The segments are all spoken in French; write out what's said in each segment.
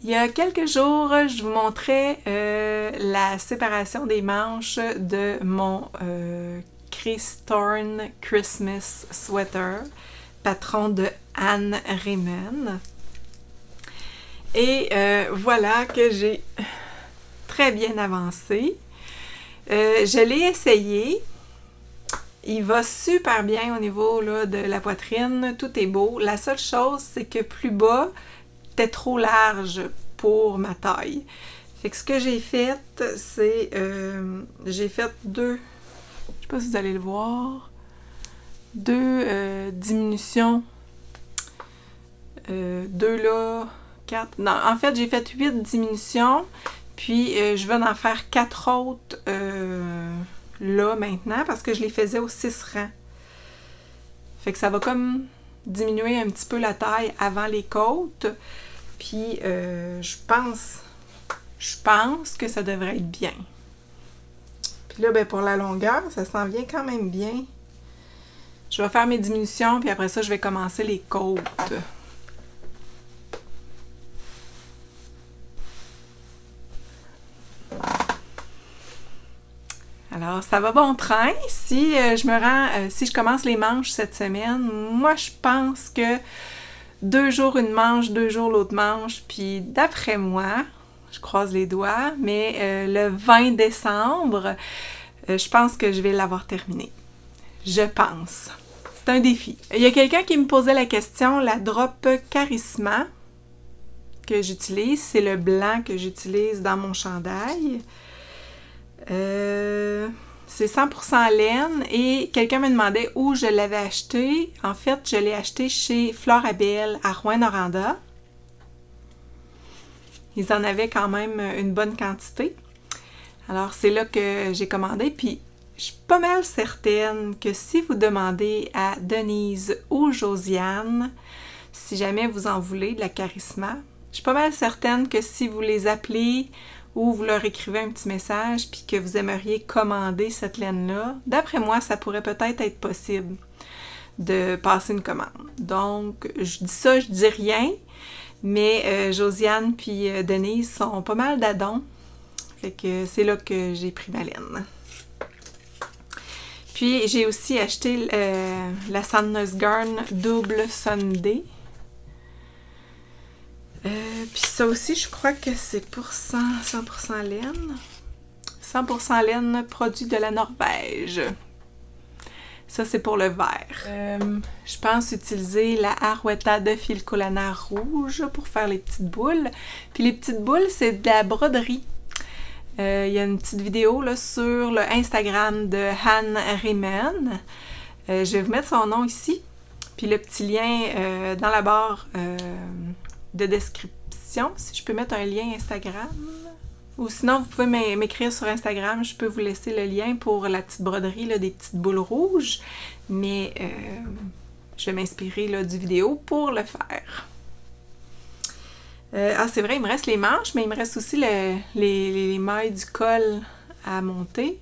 Il y a quelques jours, je vous montrais la séparation des manches de mon Chris Thorne Christmas Sweater, patron de Anne Raymond. Et voilà que j'ai très bien avancé. Je l'ai essayé. Il va super bien au niveau là, de la poitrine. Tout est beau. La seule chose, c'est que plus bas, c'était trop large pour ma taille. Fait que ce que j'ai fait, c'est... j'ai fait deux... Je sais pas si vous allez le voir. Deux diminutions. Deux là... 4... Non, en fait, j'ai fait 8 diminutions. Puis, je vais en faire 4 autres là, maintenant, parce que je les faisais aux 6 rangs. Fait que ça va comme diminuer un petit peu la taille avant les côtes. Puis, je pense que ça devrait être bien. Puis là, ben, pour la longueur, ça s'en vient quand même bien. Je vais faire mes diminutions, puis après ça, je vais commencer les côtes. Alors, ça va bon train. Si je commence les manches cette semaine, moi, je pense que 2 jours une manche, 2 jours l'autre manche, puis d'après moi, je croise les doigts, mais le 20 décembre, je pense que je vais l'avoir terminé. Je pense. C'est un défi. Il y a quelqu'un qui me posait la question, la drop Charisma que j'utilise, c'est le blanc que j'utilise dans mon chandail. C'est 100% laine et quelqu'un me demandait où je l'avais acheté. En fait, je l'ai acheté chez Florabelle à Rouyn-Noranda. Ils en avaient quand même une bonne quantité. Alors, c'est là que j'ai commandé. Puis, je suis pas mal certaine que si vous demandez à Denise ou Josiane, si jamais vous en voulez de la Charisma, je suis pas mal certaine que si vous les appelez ou vous leur écrivez un petit message puis que vous aimeriez commander cette laine-là, d'après moi, ça pourrait peut-être être possible de passer une commande. Donc, je dis ça, je dis rien, mais Josiane puis Denise sont pas mal d'adons. Fait que c'est là que j'ai pris ma laine. Puis, j'ai aussi acheté la Sandnesgarn Double Sunday. Puis ça aussi, je crois que c'est pour 100% laine. 100% laine, produit de la Norvège. Ça, c'est pour le vert. Je pense utiliser la Arwetta de fil collana rouge pour faire les petites boules. Puis les petites boules, c'est de la broderie. Il y a une petite vidéo là, sur le Instagram de Anne Raymond. Je vais vous mettre son nom ici. Puis le petit lien dans la barre de description, si je peux mettre un lien Instagram. Ou sinon, vous pouvez m'écrire sur Instagram, je peux vous laisser le lien pour la petite broderie là, des petites boules rouges. Mais je vais m'inspirer du vidéo pour le faire. Ah, c'est vrai, il me reste les manches, mais il me reste aussi les mailles du col à monter.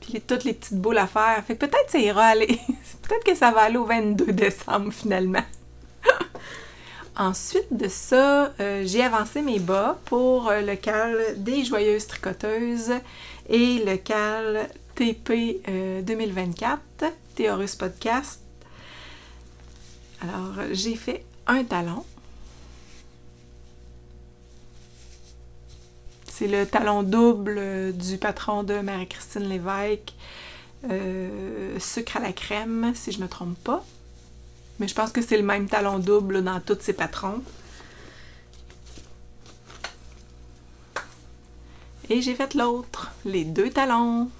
Puis toutes les petites boules à faire. Fait que peut-être ça ira aller. Peut-être que ça va aller au 22 décembre finalement. Ensuite de ça, j'ai avancé mes bas pour le cal des Joyeuses Tricoteuses et le cal TP 2024, Théorus Podcast. Alors, j'ai fait un talon. C'est le talon double du patron de Marie-Christine Lévesque, sucre à la crème, si je ne me trompe pas. Mais je pense que c'est le même talon double dans tous ces patrons. Et j'ai fait l'autre, les 2 talons.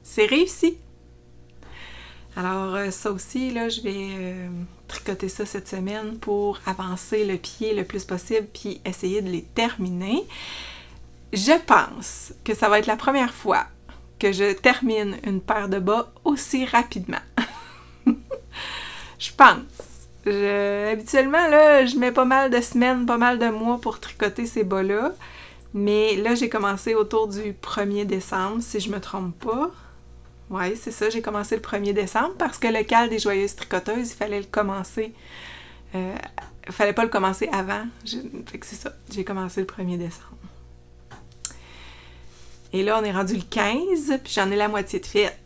C'est réussi! Alors ça aussi, là, je vais tricoter ça cette semaine pour avancer le pied le plus possible puis essayer de les terminer. Je pense que ça va être la première fois que je termine une paire de bas aussi rapidement. Je pense. Habituellement, là, je mets pas mal de semaines, pas mal de mois pour tricoter ces bas-là. Mais là, j'ai commencé autour du 1er décembre, si je me trompe pas. Oui, c'est ça, j'ai commencé le 1er décembre parce que le cal des Joyeuses Tricoteuses, il fallait le commencer. fallait pas le commencer avant. Fait que c'est ça, j'ai commencé le 1er décembre. Et là, on est rendu le 15, puis j'en ai la moitié de faite.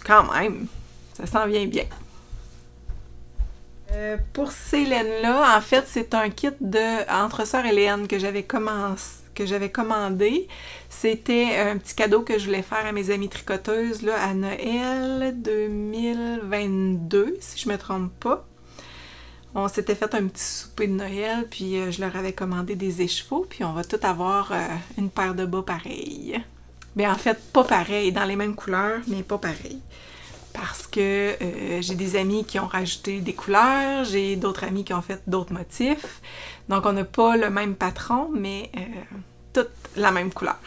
Quand même, ça s'en vient bien. Pour ces laines-là, en fait, c'est un kit de Entre Sœurs et Laine que j'avais commandé. C'était un petit cadeau que je voulais faire à mes amies tricoteuses là, à Noël 2022, si je me trompe pas. On s'était fait un petit souper de Noël, puis je leur avais commandé des écheveaux, puis on va tout avoir une paire de bas pareils. Mais en fait, pas pareil, dans les mêmes couleurs, mais pas pareil. Parce que j'ai des amis qui ont rajouté des couleurs, j'ai d'autres amis qui ont fait d'autres motifs. Donc on n'a pas le même patron, mais toute la même couleur.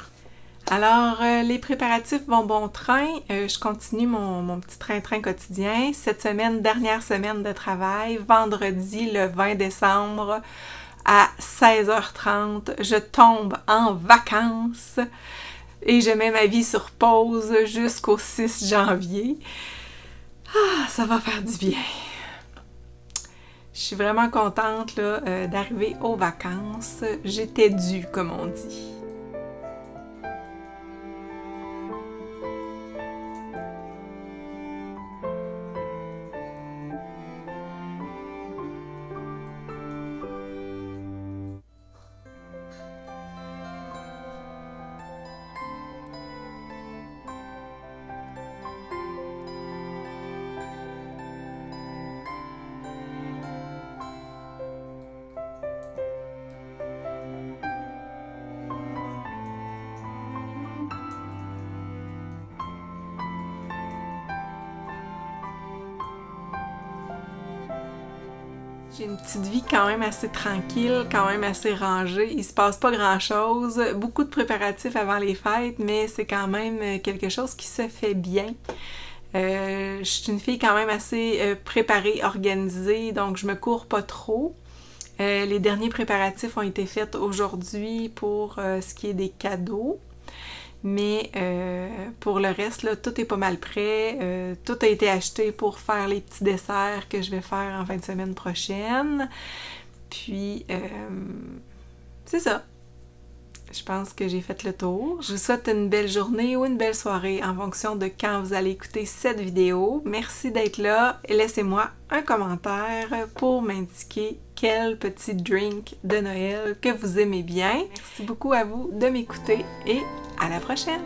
Alors, les préparatifs vont bon train. Je continue mon petit train-train quotidien. Cette semaine, dernière semaine de travail, vendredi le 20 décembre à 16h30, je tombe en vacances et je mets ma vie sur pause jusqu'au 6 janvier. Ah, ça va faire du bien. Je suis vraiment contente là, d'arriver aux vacances. J'étais due, comme on dit. J'ai une petite vie quand même assez tranquille, quand même assez rangée. Il se passe pas grand-chose. Beaucoup de préparatifs avant les fêtes, mais c'est quand même quelque chose qui se fait bien. Je suis une fille quand même assez préparée, organisée, donc je me cours pas trop. Les derniers préparatifs ont été faits aujourd'hui pour ce qui est des cadeaux. Mais pour le reste, là, tout est pas mal prêt. Tout a été acheté pour faire les petits desserts que je vais faire en fin de semaine prochaine. Puis, c'est ça. Je pense que j'ai fait le tour. Je vous souhaite une belle journée ou une belle soirée en fonction de quand vous allez écouter cette vidéo. Merci d'être là et laissez-moi un commentaire pour m'indiquer quel petit drink de Noël que vous aimez bien. Merci beaucoup à vous de m'écouter et à la prochaine!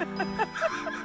Ha ha ha!